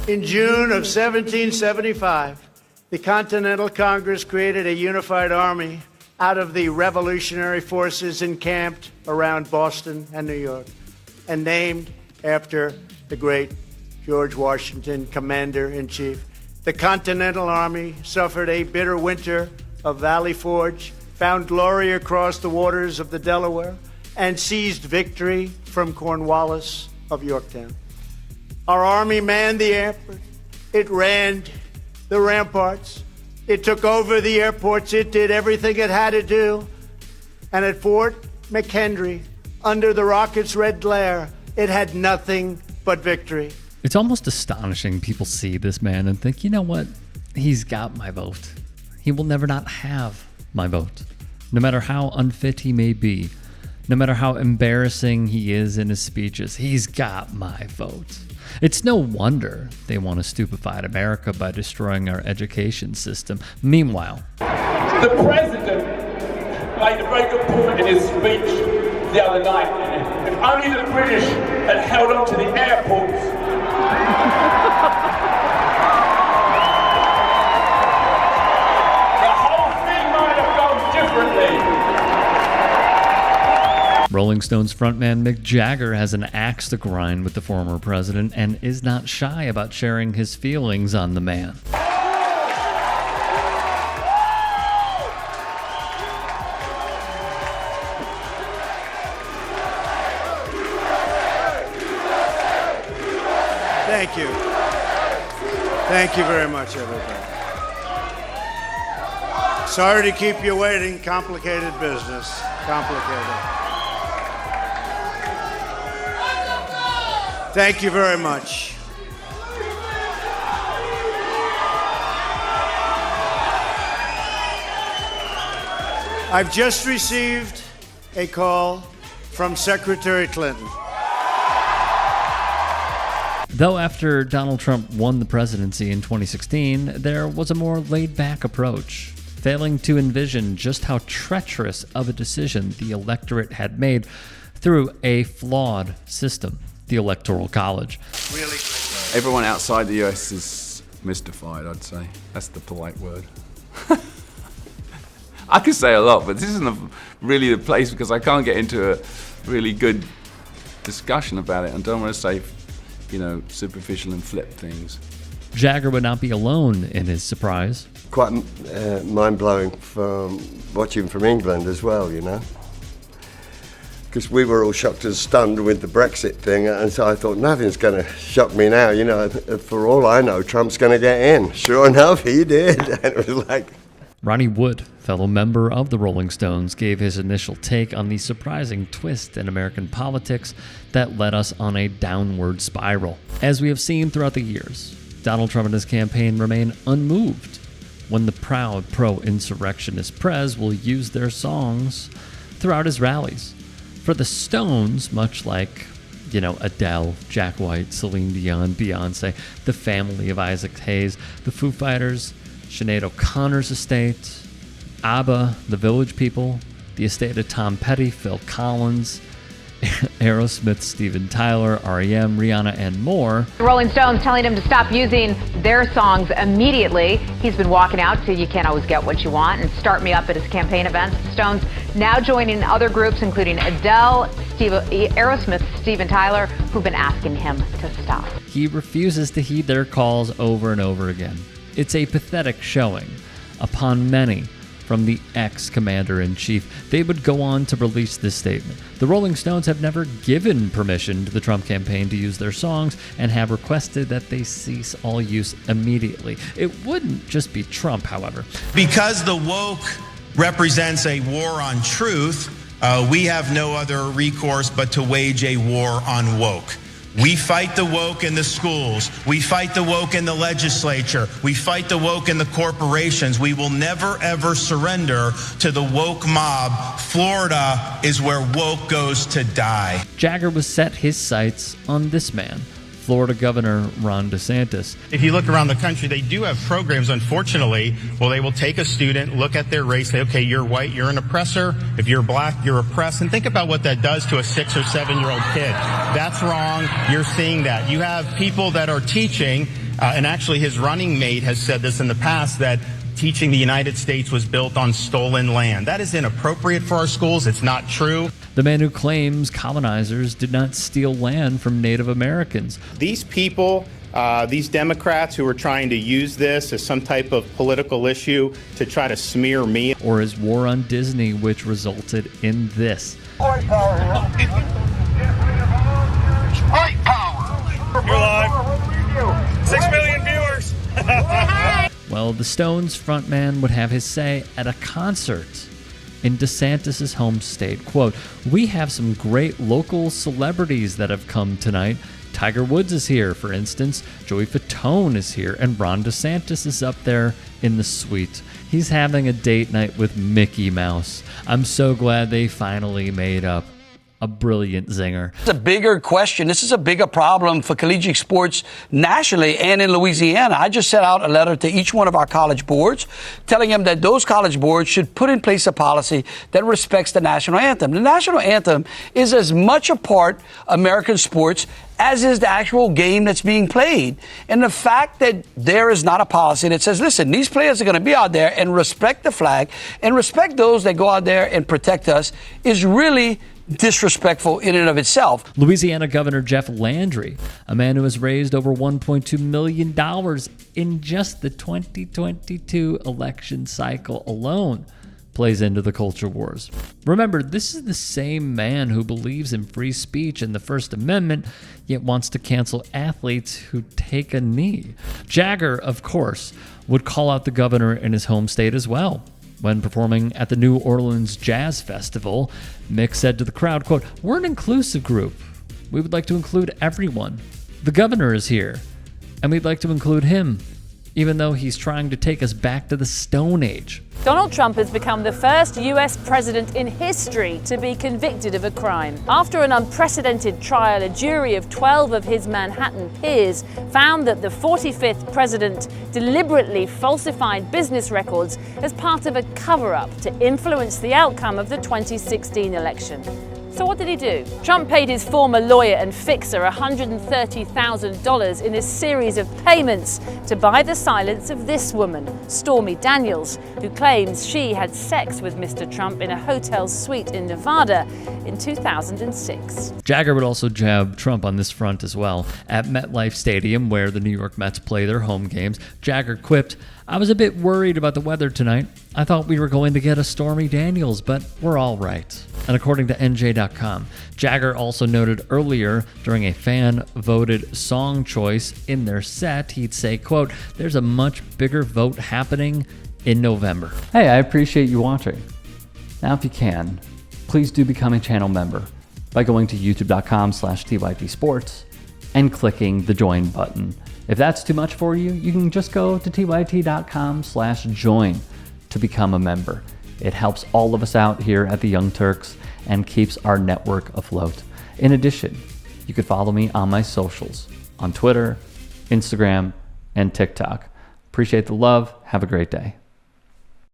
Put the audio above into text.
In June of 1775, the Continental Congress created a unified army out of the revolutionary forces encamped around Boston and New York, and named after the great George Washington, Commander-in-Chief. The Continental Army suffered a bitter winter of Valley Forge, found glory across the waters of the Delaware, and seized victory from Cornwallis of Yorktown. Our army manned the airport. It ran the ramparts. It took over the airports. It did everything it had to do. And at Fort McHenry, under the rocket's red glare, it had nothing but victory. It's almost astonishing people see this man and think, you know what? He's got my vote. He will never not have my vote. No matter how unfit he may be, no matter how embarrassing he is in his speeches, he's got my vote. It's no wonder they want to stupefy America by destroying our education system. Meanwhile, the president made a very good point in his speech the other night. If only the British had held on to the airports, the whole thing might have gone differently. Rolling Stones frontman Mick Jagger has an axe to grind with the former president and is not shy about sharing his feelings on the man. Thank you. Thank you very much, everybody. Sorry to keep you waiting. Complicated business. Complicated. Thank you very much. I've just received a call from Secretary Clinton. Though after Donald Trump won the presidency in 2016, there was a more laid-back approach, failing to envision just how treacherous of a decision the electorate had made through a flawed system, the Electoral College. Really? Everyone outside the US is mystified, I'd say. That's the polite word. I could say a lot, but this isn't really the place because I can't get into a really good discussion about it. I don't want to say, superficial and flip things. Jagger would not be alone in his surprise. Quite mind-blowing from watching from England as well, because we were all shocked and stunned with the Brexit thing, and so I thought nothing's going to shock me now. For all I know, Trump's going to get in. Sure enough, he did. And it was like... Ronnie Wood, fellow member of the Rolling Stones, gave his initial take on the surprising twist in American politics that led us on a downward spiral. As we have seen throughout the years, Donald Trump and his campaign remain unmoved when the proud pro-insurrectionist Prez will use their songs throughout his rallies. For the Stones, much like, Adele, Jack White, Celine Dion, Beyonce, the family of Isaac Hayes, the Foo Fighters, Sinead O'Connor's estate, ABBA, the Village People, the estate of Tom Petty, Phil Collins, Aerosmith, Steven Tyler, R.E.M., Rihanna, and more. The Rolling Stones telling him to stop using their songs immediately. He's been walking out to You Can't Always Get What You Want and Start Me Up at his campaign events. The Stones now joining other groups, including Adele, Aerosmith, Steven Tyler, who've been asking him to stop. He refuses to heed their calls over and over again. It's a pathetic showing upon many from the ex-commander-in-chief. They would go on to release this statement. The Rolling Stones have never given permission to the Trump campaign to use their songs and have requested that they cease all use immediately. It wouldn't just be Trump, however. Because the woke represents a war on truth, we have no other recourse but to wage a war on woke. We fight the woke in the schools. We fight the woke in the legislature. We fight the woke in the corporations. We will never, ever surrender to the woke mob. Florida is where woke goes to die. Jagger was set his sights on this man, Florida Governor Ron DeSantis. If you look around the country, they do have programs, unfortunately, well, they will take a student, look at their race, say, okay, you're white, you're an oppressor. If you're black, you're oppressed. And think about what that does to a 6 or 7-year-old kid. That's wrong. You're seeing that. You have people that are teaching, and actually his running mate has said this in the past, that teaching the United States was built on stolen land. That is inappropriate for our schools. It's not true. The man who claims colonizers did not steal land from Native Americans. These people, these Democrats who are trying to use this as some type of political issue to try to smear me. Or his war on Disney, which resulted in this. White power. White power. You're live. 6 million viewers. Well, the Stones frontman would have his say at a concert in DeSantis' home state. Quote, "We have some great local celebrities that have come tonight. Tiger Woods is here, for instance. Joey Fatone is here, and Ron DeSantis is up there in the suite. He's having a date night with Mickey Mouse. I'm so glad they finally made up." A brilliant zinger. It's a bigger question. This is a bigger problem for collegiate sports nationally and in Louisiana. I just sent out a letter to each one of our college boards telling them that those college boards should put in place a policy that respects the national anthem. The national anthem is as much a part of American sports as is the actual game that's being played. And the fact that there is not a policy that says, listen, these players are going to be out there and respect the flag and respect those that go out there and protect us is really disrespectful in and of itself. Louisiana Governor Jeff Landry, a man who has raised over $1.2 million in just the 2022 election cycle alone, plays into the culture wars. Remember, this is the same man who believes in free speech and the First Amendment, yet wants to cancel athletes who take a knee. Jagger, of course, would call out the governor in his home state as well. When performing at the New Orleans Jazz Festival, Mick said to the crowd, quote, "We're an inclusive group. We would like to include everyone. The governor is here, and we'd like to include him, even though he's trying to take us back to the Stone Age." Donald Trump has become the first U.S. president in history to be convicted of a crime. After an unprecedented trial, a jury of 12 of his Manhattan peers found that the 45th president deliberately falsified business records as part of a cover-up to influence the outcome of the 2016 election. So what did he do? Trump paid his former lawyer and fixer $130,000 in a series of payments to buy the silence of this woman, Stormy Daniels, who claims she had sex with Mr. Trump in a hotel suite in Nevada in 2006. Jagger would also jab Trump on this front as well. At MetLife Stadium, where the New York Mets play their home games, Jagger quipped, "I was a bit worried about the weather tonight. I thought we were going to get a Stormy Daniels, but we're all right." And according to NJ.com, Jagger also noted earlier during a fan-voted song choice in their set, he'd say, quote, "There's a much bigger vote happening in November." Hey, I appreciate you watching. Now, if you can, please do become a channel member by going to youtube.com/TYT Sports and clicking the join button. If that's too much for you, you can just go to tyt.com/join to become a member. It helps all of us out here at the Young Turks and keeps our network afloat. In addition, you could follow me on my socials on Twitter, Instagram, and TikTok. Appreciate the love. Have a great day.